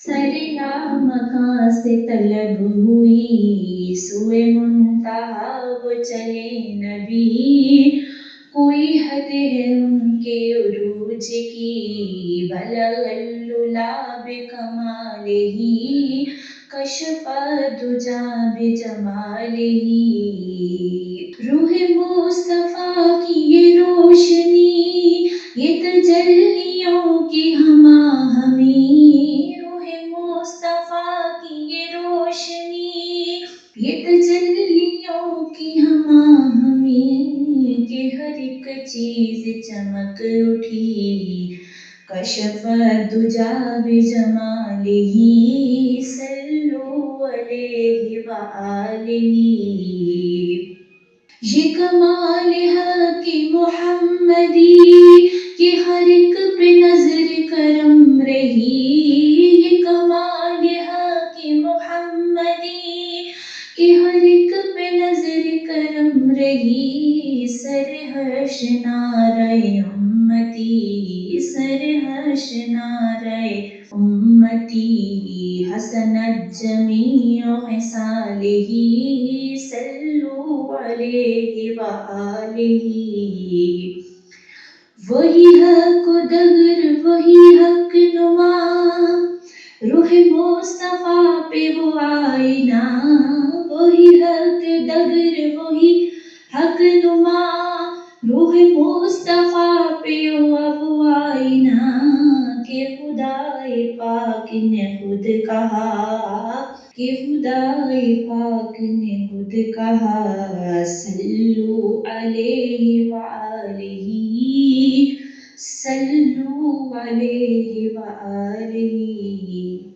سرنا مکاں سے طلب ہوئی سوئے منتہا وہ چلے نبی، کوئی حد ہے ان کے عروج کی، بلغ العلا بکمالہ، کشف الدجی بجمالہ۔ روح مصطفیٰ کی یہ روشنی، یہ تجلیوں کی ہمہ ہمی، روح مصطفیٰ کی یہ روشنی، یہ تجلیوں کی ہمہ ہمی، کہ ہر ایک چیز چمک اٹھی، کشف الدجی بجمالہ، صلو علیہ وآلہ۔ یہ کمال حق محمدی کہ ہر ایک پہ نظر کرم رہی، یہ کمال حق محمدی کہ ہر ایک پہ نظر کرم رہی، سر حشر نعرہ امتی، سر حشر نعرہ امتی، حسنت جمیع خصالہ، صلو علیہ وآلہ۔ وہی حق دگر وہی حق نما، روح مصطفیٰ پہ وہ آئینہ، وہی حق دگر وہی حق نما، روح مصطفیٰ پہ وہ آئینہ، کہ خدائے پاک نے خود کہا، کہ خدائے پاک نے خود کہا، صلو علیہ وآلہ، صلو علیہ وآلہ۔